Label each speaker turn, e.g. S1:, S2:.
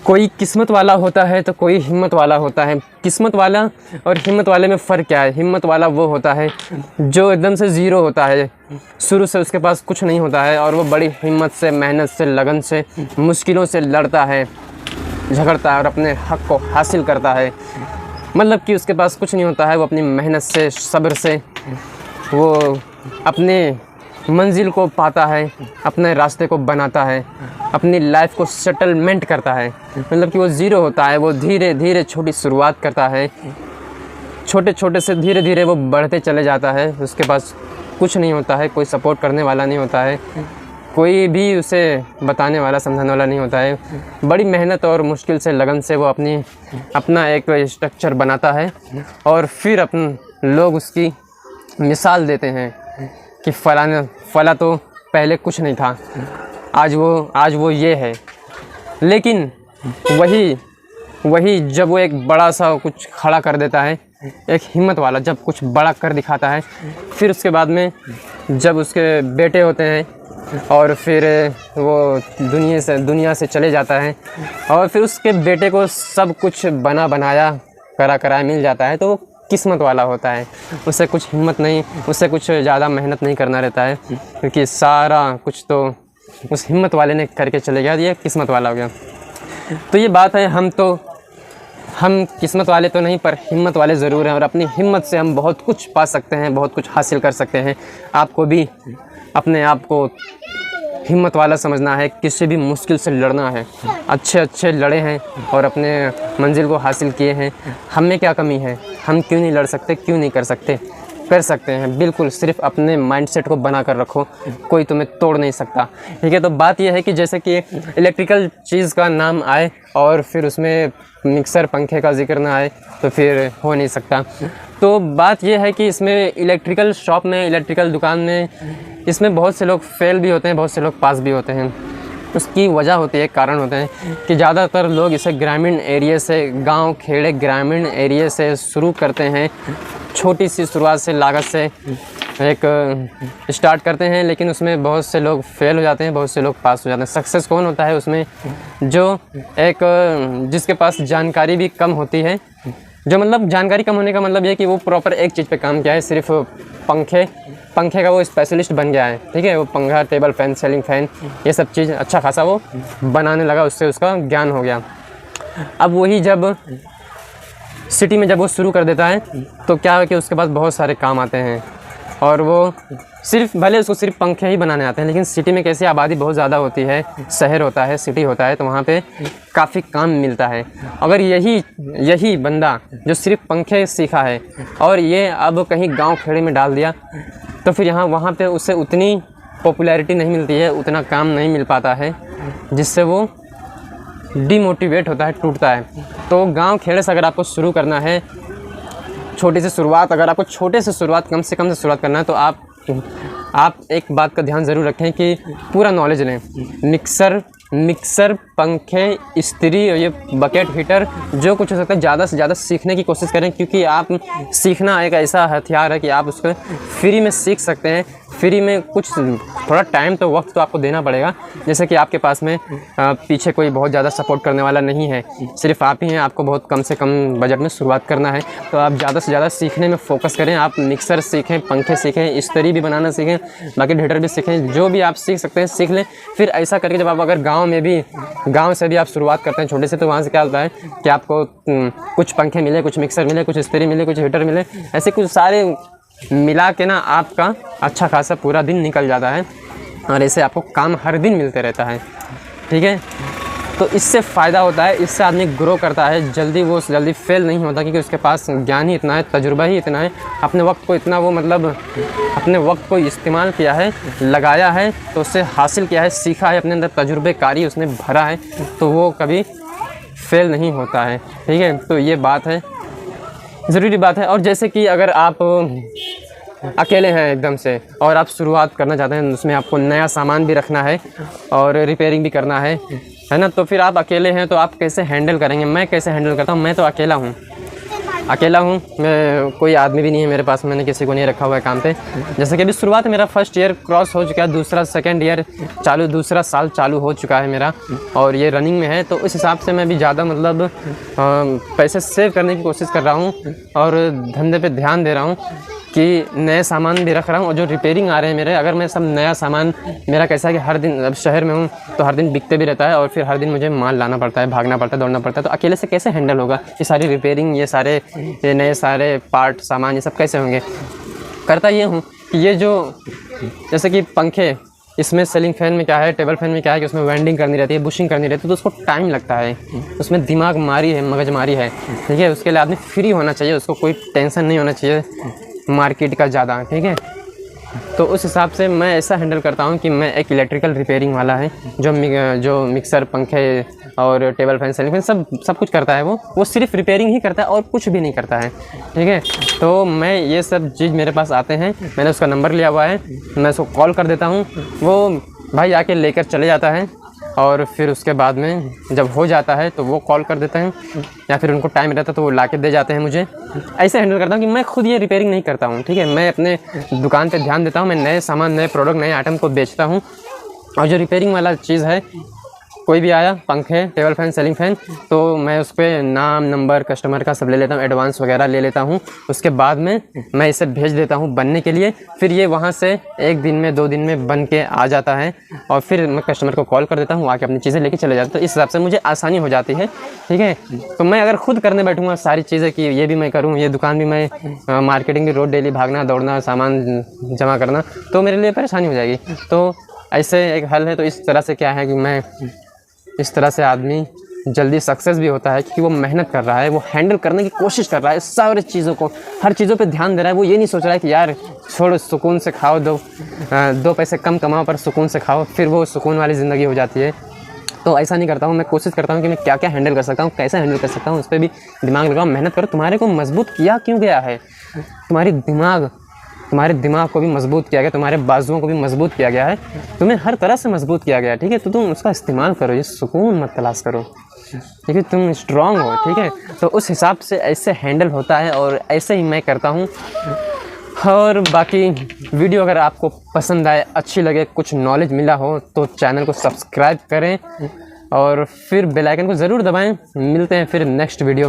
S1: कोई किस्मत वाला होता है तो कोई हिम्मत वाला होता है। किस्मत वाला और हिम्मत वाले में फ़र्क क्या है? हिम्मत वाला वो होता है जो एकदम से ज़ीरो होता है, शुरू से उसके पास कुछ नहीं होता है और वो बड़ी हिम्मत से, मेहनत से, लगन से, मुश्किलों से लड़ता है, झगड़ता है और अपने हक़ को हासिल करता है। मतलब कि उसके पास कुछ नहीं होता है, वो अपनी मेहनत से, सब्र से वो अपने मंजिल को पाता है, अपने रास्ते को बनाता है, अपनी लाइफ को सेटलमेंट करता है। मतलब कि वो ज़ीरो होता है, वो धीरे धीरे छोटी शुरुआत करता है, छोटे छोटे से धीरे धीरे वो बढ़ते चले जाता है। उसके पास कुछ नहीं होता है, कोई सपोर्ट करने वाला नहीं होता है, कोई भी उसे बताने वाला, समझाने वाला नहीं होता है। बड़ी मेहनत और मुश्किल से, लगन से वो अपना एक स्ट्रक्चर बनाता है और फिर लोग उसकी मिसाल देते हैं कि फला तो पहले कुछ नहीं था, आज वो ये है। लेकिन वही जब वो एक बड़ा सा कुछ खड़ा कर देता है, एक हिम्मत वाला जब कुछ बड़ा कर दिखाता है, फिर उसके बाद में जब उसके बेटे होते हैं और फिर वो दुनिया से चले जाता है और फिर उसके बेटे को सब कुछ बना बनाया, करा कराया मिल जाता है, तो किस्मत वाला होता है। उसे कुछ हिम्मत नहीं, उसे कुछ ज़्यादा मेहनत नहीं करना रहता है, क्योंकि सारा कुछ तो उस हिम्मत वाले ने करके चले गया। ये किस्मत वाला हो गया। तो ये बात है, हम किस्मत वाले तो नहीं पर हिम्मत वाले ज़रूर हैं और अपनी हिम्मत से हम बहुत कुछ पा सकते हैं, बहुत कुछ हासिल कर सकते हैं। आपको भी अपने आप को हिम्मत वाला समझना है, किसी भी मुश्किल से लड़ना है। अच्छे लड़े हैं और अपने मंजिल को हासिल किए हैं। हम में क्या कमी है? हम क्यों नहीं लड़ सकते, क्यों नहीं कर सकते? कर सकते हैं बिल्कुल, सिर्फ अपने माइंडसेट को बना कर रखो, कोई तुम्हें तोड़ नहीं सकता। ठीक है, तो बात यह है कि जैसे कि इलेक्ट्रिकल चीज़ का नाम आए और फिर उसमें मिक्सर पंखे का जिक्र ना आए तो फिर हो नहीं सकता। तो बात यह है कि इसमें इलेक्ट्रिकल शॉप में, इलेक्ट्रिकल दुकान में, इसमें बहुत से लोग फेल भी होते हैं, बहुत से लोग पास भी होते हैं। उसकी वजह होती है, कारण होते हैं कि ज़्यादातर लोग इसे ग्रामीण एरिया से, गांव खेड़े ग्रामीण एरिया से शुरू करते हैं। छोटी सी शुरुआत से, लागत से एक स्टार्ट करते हैं, लेकिन उसमें बहुत से लोग फेल हो जाते हैं, बहुत से लोग पास हो जाते हैं। सक्सेस कौन होता है उसमें? जो जिसके पास जानकारी भी कम होती है, जो मतलब जानकारी कम होने का मतलब ये कि वो प्रॉपर एक चीज़ पे काम किया है, सिर्फ पंखे का वो स्पेशलिस्ट बन गया है। ठीक है, वो पंखा, टेबल फैन, सीलिंग फैन, ये सब चीज़ अच्छा खासा वो बनाने लगा, उससे उसका ज्ञान हो गया। अब वही जब सिटी में जब वो शुरू कर देता है तो क्या है कि उसके पास बहुत सारे काम आते हैं और वो भले उसको सिर्फ पंखे ही बनाने आते हैं, लेकिन सिटी में कैसी आबादी बहुत ज़्यादा होती है, शहर होता है, सिटी होता है, तो वहाँ पे काफ़ी काम मिलता है। अगर यही बंदा जो सिर्फ पंखे सीखा है और ये अब कहीं गांव खेड़े में डाल दिया तो फिर वहाँ पे उसे उतनी पॉपुलैरिटी नहीं मिलती है, उतना काम नहीं मिल पाता है, जिससे वो डिमोटिवेट होता है, टूटता है। तो गांव खेड़े से अगर आपको शुरू करना है, छोटी सी शुरुआत, अगर आपको छोटे से शुरुआत, कम से शुरुआत करना है, तो आप एक बात का ध्यान ज़रूर रखें कि पूरा नॉलेज लें। मिक्सर, पंखे, इस्त्री और ये बकेट, हीटर, जो कुछ हो सकता है ज़्यादा से ज़्यादा सीखने की कोशिश करें, क्योंकि आप सीखना एक ऐसा हथियार है कि आप उसको फ्री में सीख सकते हैं। फ्री में कुछ थोड़ा टाइम तो, वक्त तो आपको देना पड़ेगा। जैसे कि आपके पास में पीछे कोई बहुत ज़्यादा सपोर्ट करने वाला नहीं है, सिर्फ आप ही हैं, आपको बहुत कम से कम बजट में शुरुआत करना है, तो आप ज़्यादा से ज़्यादा सीखने में फोकस करें। आप मिक्सर सीखें, पंखे सीखें, इस्त्री भी बनाना सीखें, बकेट हीटर भी सीखें, जो भी आप सीख सकते हैं सीख लें। फिर ऐसा करके जब आप अगर गाँव से भी आप शुरुआत करते हैं छोटे से, तो वहाँ से क्या होता है कि आपको कुछ पंखे मिले, कुछ मिक्सर मिले, कुछ इस्त्री मिले, कुछ हीटर मिले, ऐसे कुछ सारे मिला के ना आपका अच्छा खासा पूरा दिन निकल जाता है और ऐसे आपको काम हर दिन मिलते रहता है। ठीक है, तो इससे फ़ायदा होता है, इससे आदमी ग्रो करता है, जल्दी फेल नहीं होता, क्योंकि उसके पास ज्ञान ही इतना है, तजुर्बा ही इतना है, अपने वक्त को इतना अपने वक्त को इस्तेमाल किया है, लगाया है, तो उससे हासिल किया है, सीखा है, अपने अंदर तजुर्बेकारी उसने भरा है, तो वो कभी फेल नहीं होता है। ठीक है, तो ये बात है, ज़रूरी बात है। और जैसे कि अगर आप अकेले हैं एकदम से और आप शुरुआत करना चाहते हैं, उसमें आपको नया सामान भी रखना है और रिपेयरिंग भी करना है ना, तो फिर आप अकेले हैं तो आप कैसे हैंडल करेंगे? मैं कैसे हैंडल करता हूँ, मैं तो अकेला हूँ, अकेला हूँ मैं, कोई आदमी भी नहीं है मेरे पास, मैंने किसी को नहीं रखा हुआ है काम पे। जैसे कि अभी शुरुआत मेरा फर्स्ट ईयर क्रॉस हो चुका है, दूसरा सेकंड ईयर चालू, दूसरा साल चालू हो चुका है मेरा और ये रनिंग में है। तो उस हिसाब से मैं भी ज़्यादा मतलब पैसे सेव करने की कोशिश कर रहा हूँ और धंधे पे ध्यान दे रहा हूँ कि नए सामान भी रख रहा हूँ और जो रिपेयरिंग आ रहे हैं मेरे, अगर मैं सब नया सामान मेरा कैसा है कि हर दिन, अब शहर में हूँ तो हर दिन बिकते भी रहता है और फिर हर दिन मुझे माल लाना पड़ता है, भागना पड़ता है, दौड़ना पड़ता है। तो अकेले से कैसे हैंडल होगा ये सारी रिपेयरिंग, ये सारे नए सारे पार्ट सामान, ये सब कैसे होंगे। करता ये हूँ कि ये जो जैसे कि पंखे, इसमें सीलिंग फैन में क्या है, टेबल फैन में क्या है कि उसमें वेल्डिंग करनी रहती है, बुशिंग करनी रहती है, तो उसको टाइम लगता है, उसमें दिमाग मारी है, मगजमारी है, ठीक है। उसके लिए आदमी फ्री होना चाहिए, उसको कोई टेंशन नहीं होना चाहिए मार्केट का ज़्यादा, ठीक है। तो उस हिसाब से मैं ऐसा हैंडल करता हूँ कि मैं एक इलेक्ट्रिकल रिपेयरिंग वाला है जो मिक्सर, पंखे और टेबल फैन, सीलिंग फैन सब कुछ करता है। वो सिर्फ रिपेयरिंग ही करता है और कुछ भी नहीं करता है, ठीक है। तो मैं ये सब चीज़ मेरे पास आते हैं, मैंने उसका नंबर लिया हुआ है, मैं उसको कॉल कर देता हूँ, वो भाई आके लेकर चले जाता है और फिर उसके बाद में जब हो जाता है तो वो कॉल कर देते हैं या फिर उनको टाइम रहता है तो वो ला के दे जाते हैं मुझे। ऐसे हैंडल करता हूँ कि मैं खुद ये रिपेयरिंग नहीं करता हूँ, ठीक है। मैं अपने दुकान पे ध्यान देता हूँ, मैं नए सामान, नए प्रोडक्ट, नए आइटम को बेचता हूँ। और जो रिपेयरिंग वाला चीज़ है, कोई भी आया, पंखे, टेबल फैन, सीलिंग फैन, तो मैं उस पर नाम, नंबर कस्टमर का सब ले लेता हूँ, एडवांस वगैरह ले लेता हूँ। उसके बाद में मैं इसे भेज देता हूँ बनने के लिए, फिर ये वहाँ से 1 दिन में 2 दिन में बन के आ जाता है और फिर मैं कस्टमर को कॉल कर देता हूँ, आके अपनी चीज़ें लेके चले जाता हूँ। तो इस हिसाब से मुझे आसानी हो जाती है, ठीक है। तो मैं अगर खुद करने बैठूँगा सारी चीज़ें कि ये भी मैं करूँ, ये दुकान भी मैं, मार्केटिंग की रोड डेली भागना दौड़ना, सामान जमा करना, तो मेरे लिए परेशानी हो जाएगी। तो ऐसे एक हल है। तो इस तरह से क्या है कि मैं, इस तरह से आदमी जल्दी सक्सेस भी होता है क्योंकि वो मेहनत कर रहा है, वो हैंडल करने की कोशिश कर रहा है सारी चीज़ों को, हर चीज़ों पे ध्यान दे रहा है। वो ये नहीं सोच रहा है कि यार छोड़ो, सुकून से खाओ, 2 पैसे कम कमाओ पर सुकून से खाओ, फिर वो सुकून वाली ज़िंदगी हो जाती है। तो ऐसा नहीं करता हूँ, मैं कोशिश करता हूँ कि मैं क्या क्या हैंडल कर सकता हूँ, कैसे हैंडल कर सकता हूँ, उस पर भी दिमाग लगाओ, मेहनत करो। तुम्हारे को मजबूत किया क्यों गया है, तुम्हारे दिमाग को भी मजबूत किया गया, तुम्हारे बाजुओं को भी मजबूत किया गया है, तुम्हें हर तरह से मजबूत किया गया है, ठीक है। तो तुम उसका इस्तेमाल करो, ये सुकून मत तलाश करो, ठीक है। तुम स्ट्रांग हो, ठीक है। तो उस हिसाब से ऐसे हैंडल होता है और ऐसे ही मैं करता हूँ। और बाकी वीडियो अगर आपको पसंद आए, अच्छी लगे, कुछ नॉलेज मिला हो तो चैनल को सब्सक्राइब करें और फिर बेल आइकन को ज़रूर दबाएं। मिलते हैं फिर नेक्स्ट वीडियो में।